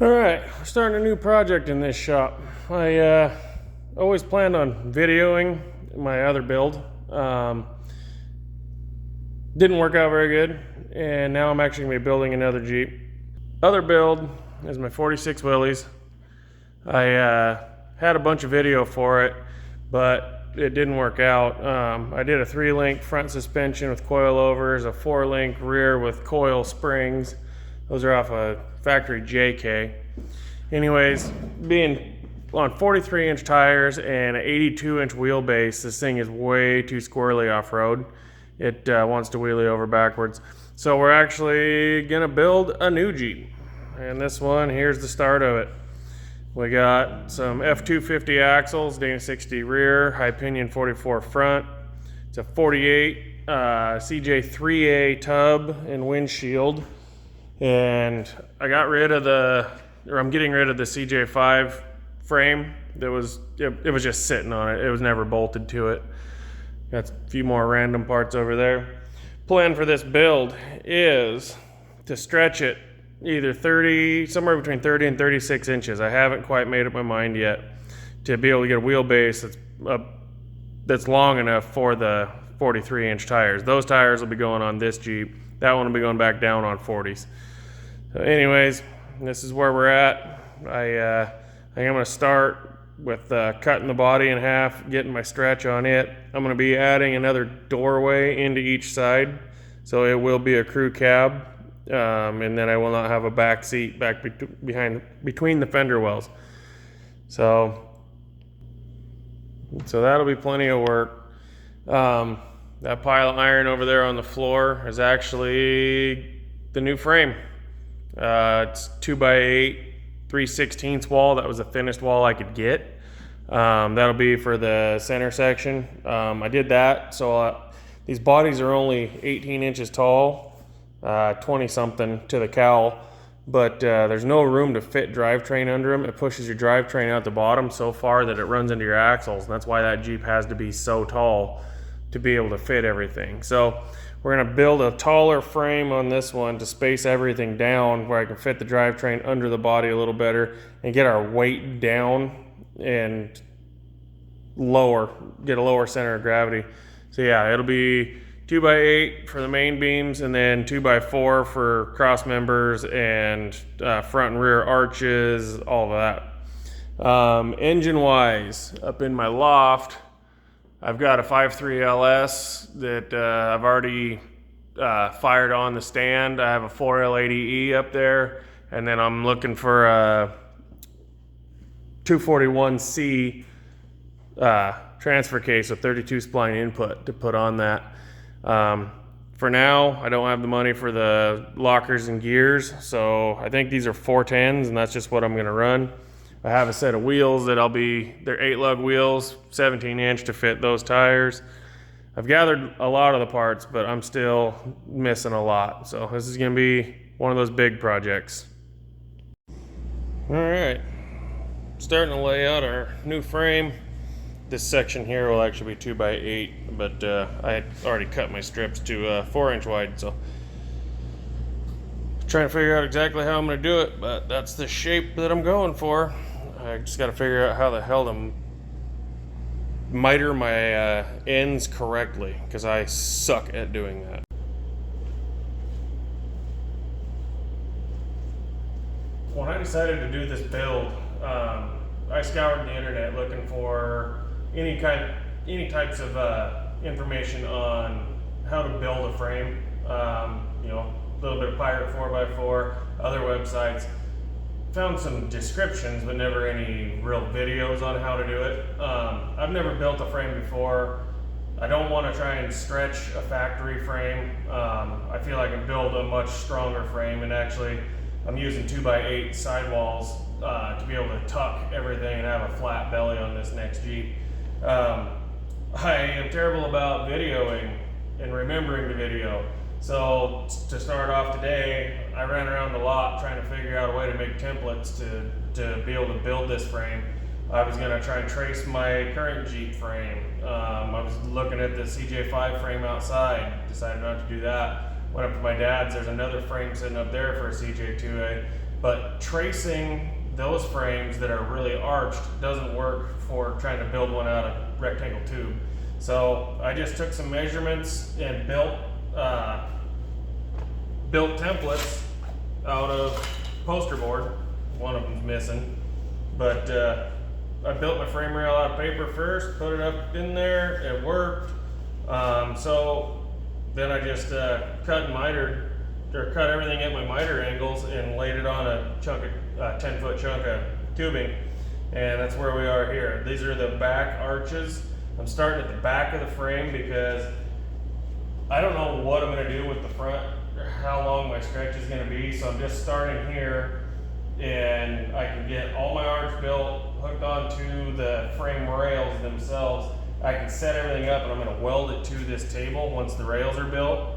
Alright, we're starting a new project in this shop. I always planned on videoing my other build. Didn't work out very good, and now I'm actually going to be building another Jeep. Other build is my 46 Willys. I had a bunch of video for it, but it didn't work out. I did a 3-link front suspension with coilovers, a 4-link rear with coil springs. Those are off a factory JK. Anyways, being on 43-inch tires and an 82-inch wheelbase, this thing is way too squirrely off-road. It wants to wheelie over backwards. So we're actually gonna build a new Jeep. And this one, here's the start of it. We got some F250 axles, Dana 60 rear, high pinion 44 front. It's a 48 CJ2AU tub and windshield. And I'm getting rid of the CJ5 frame that was just sitting on it. It was never bolted to it. Got a few more random parts over there. Plan for this build is to stretch it either somewhere between 30 and 36 inches. I haven't quite made up my mind yet to be able to get a wheelbase that's long enough for the 43-inch tires. Those tires will be going on this Jeep. That one will be going back down on 40s. So anyways, this is where we're at. I think I'm going to start with cutting the body in half, getting my stretch on it. I'm going to be adding another doorway into each side, so it will be a crew cab, and then I will not have a back seat between the fender wells. So that'll be plenty of work. That pile of iron over there on the floor is actually the new frame. It's 2x8, 3/16 wall. That was the thinnest wall I could get. That'll be for the center section. I did that, so these bodies are only 18 inches tall, 20 something to the cowl, but there's no room to fit drivetrain under them. It pushes your drivetrain out the bottom so far that it runs into your axles, and that's why that Jeep has to be so tall to be able to fit everything. So we're going to build a taller frame on this one to space everything down where I can fit the drivetrain under the body a little better and get our weight down and get a lower center of gravity. So yeah, it'll be 2x8 for the main beams, and then 2x4 for cross members and front and rear arches, all of that. Engine wise, up in my loft, I've got a 5.3 LS that I've already fired on the stand. I have a 4L80E up there, and then I'm looking for a 241C transfer case with 32 spline input to put on that. For now, I don't have the money for the lockers and gears, so I think these are 410s, and that's just what I'm going to run. I have a set of wheels they're 8-lug wheels, 17-inch to fit those tires. I've gathered a lot of the parts, but I'm still missing a lot. So this is going to be one of those big projects. All right, starting to lay out our new frame. This section here will actually be 2x8, but I had already cut my strips to 4-inch wide, so trying to figure out exactly how I'm going to do it, but that's the shape that I'm going for. I just got to figure out how the hell to miter my ends correctly, because I suck at doing that. When I decided to do this build, I scoured the internet looking for any types of information on how to build a frame. A little bit of Pirate 4x4, other websites. Found some descriptions, but never any real videos on how to do it. I've never built a frame before. I don't want to try and stretch a factory frame. I feel I can build a much stronger frame, and actually I'm using 2x8 sidewalls to be able to tuck everything and have a flat belly on this next Jeep. I am terrible about videoing and remembering to video. So to start off today, I ran around a lot trying to figure out a way to make templates to be able to build this frame. I was going to try and trace my current Jeep frame. I was looking at the CJ5 frame outside, decided not to do that. Went up to my dad's, there's another frame sitting up there for a CJ2A, but tracing those frames that are really arched doesn't work for trying to build one out of rectangle tube. So I just took some measurements and built templates out of poster board. One of them's missing, but I built my frame rail out of paper first, put it up in there, it worked. So then I just cut everything at my miter angles and laid it on a 10-foot chunk of tubing, and that's where we are here. These are the back arches. I'm starting at the back of the frame because I don't know what I'm going to do with the front, or how long my stretch is going to be, so I'm just starting here, and I can get all my arms built, hooked onto the frame rails themselves. I can set everything up, and I'm going to weld it to this table once the rails are built,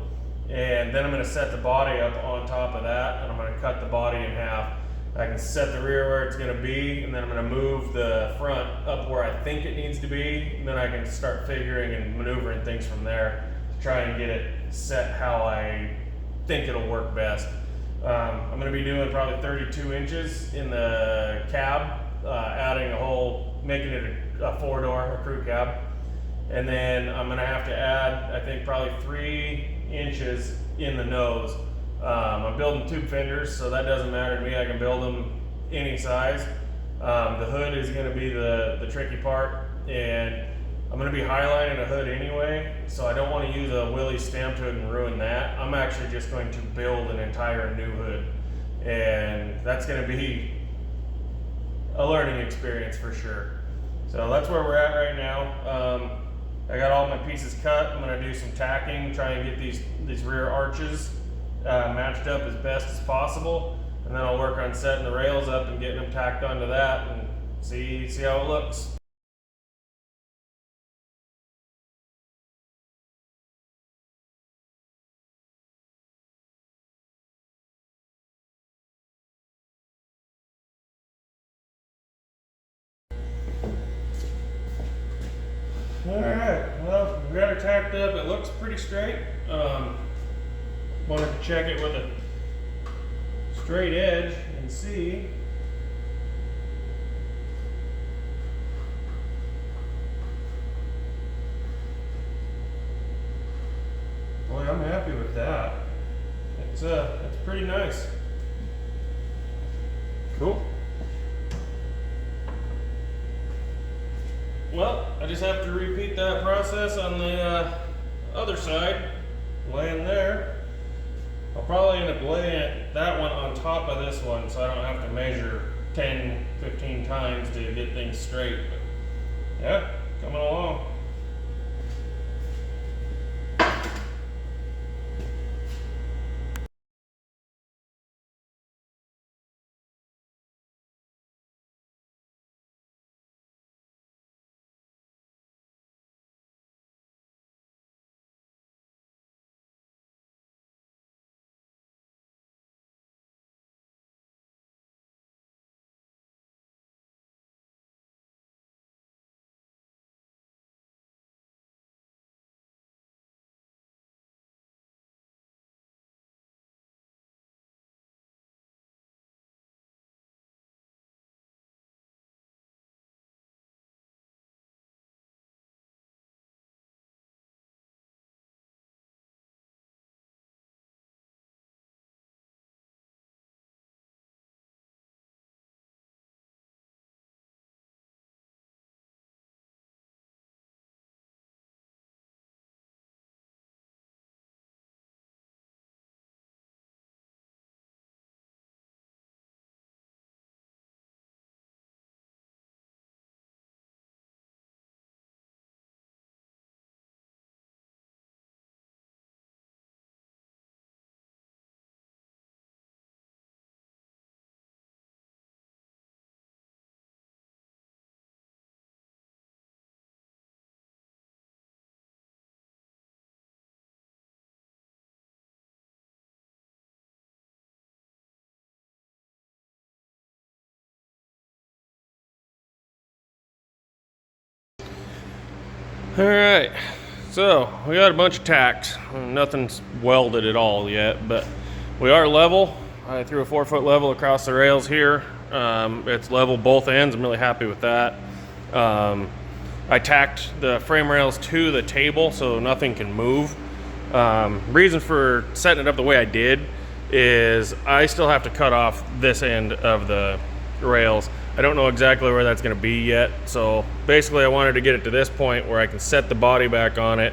and then I'm going to set the body up on top of that, and I'm going to cut the body in half. I can set the rear where it's going to be, and then I'm going to move the front up where I think it needs to be, and then I can start figuring and maneuvering things from there to try and get it set how I think it'll work best. I'm going to be doing probably 32 inches in the cab, adding making it a 4-door, a crew cab. And then I'm going to have to add, I think, probably 3 inches in the nose. I'm building tube fenders, so that doesn't matter to me. I can build them any size. The hood is going to be the tricky part, and I'm going to be highlighting a hood anyway, so I don't want to use a Willys stamped hood and ruin that. I'm actually just going to build an entire new hood, and that's going to be a learning experience for sure. So that's where we're at right now. I got all my pieces cut. I'm going to do some tacking, try and get these rear arches matched up as best as possible, and then I'll work on setting the rails up and getting them tacked onto that and see how it looks. Alright, well, we got it tacked up. It looks pretty straight. Wanted to check it with a straight edge and see. Boy, I'm happy with that. It's pretty nice. Cool. Well, I just have to repeat that process on the other side, laying there. I'll probably end up laying that one on top of this one so I don't have to measure 10, 15 times to get things straight. But yeah, coming along. Alright, so we got a bunch of tacks. Nothing's welded at all yet, but we are level. I threw a 4-foot level across the rails here. It's level both ends. I'm really happy with that. I tacked the frame rails to the table so nothing can move. Reason for setting it up the way I did is I still have to cut off this end of the rails. I don't know exactly where that's going to be yet, so basically I wanted to get it to this point where I can set the body back on it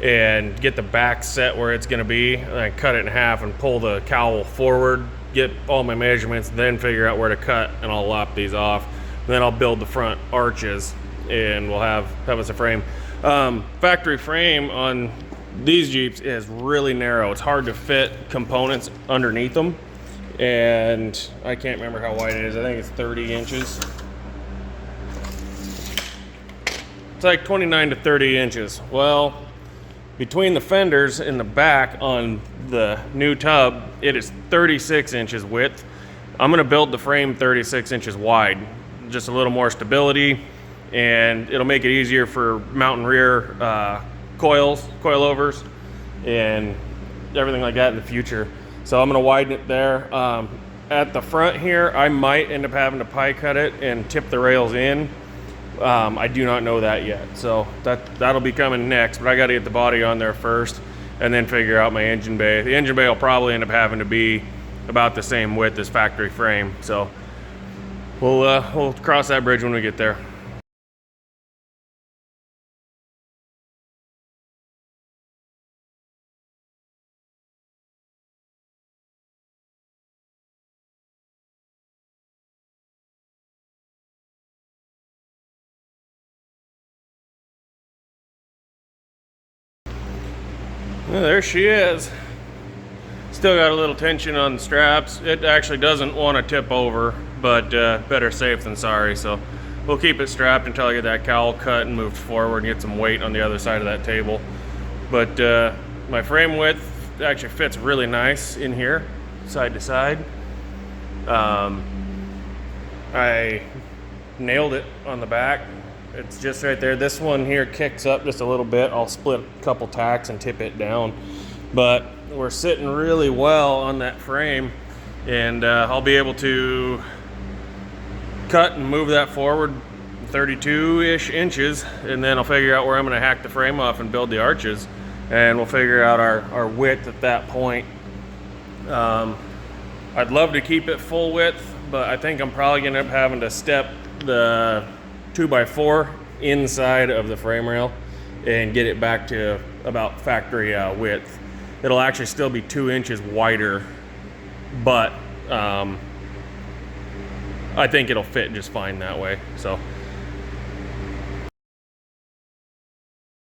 and get the back set where it's going to be, and I cut it in half and pull the cowl forward, get all my measurements, then figure out where to cut, and I'll lop these off. And then I'll build the front arches and we'll have us a frame. Factory frame on these Jeeps is really narrow. It's hard to fit components underneath them, and I can't remember how wide it is. I think it's 30 inches. It's like 29 to 30 inches. Well, between the fenders in the back on the new tub, it is 36 inches width. I'm gonna build the frame 36 inches wide, just a little more stability, and it'll make it easier for mountain rear coilovers and everything like that in the future. So I'm gonna widen it there. At the front here, I might end up having to pie cut it and tip the rails in. I do not know that yet, so that'll be coming next, but I got to get the body on there first and then figure out my engine bay. The engine bay will probably end up having to be about the same width as factory frame, so we'll cross that bridge when we get there. Well, there she is. Still got a little tension on the straps. It actually doesn't want to tip over, but better safe than sorry. So we'll keep it strapped until I get that cowl cut and moved forward and get some weight on the other side of that table. But my frame width actually fits really nice in here, side to side. I nailed it on the back. It's just right there. This one here kicks up just a little bit. I'll split a couple tacks and tip it down. But we're sitting really well on that frame, and I'll be able to cut and move that forward 32-ish inches, and then I'll figure out where I'm gonna hack the frame off and build the arches, and we'll figure out our width at that point. I'd love to keep it full width, but I think I'm probably gonna end up having to step the 2x4 inside of the frame rail and get it back to about factory width. It'll actually still be 2 inches wider, but I think it'll fit just fine that way. So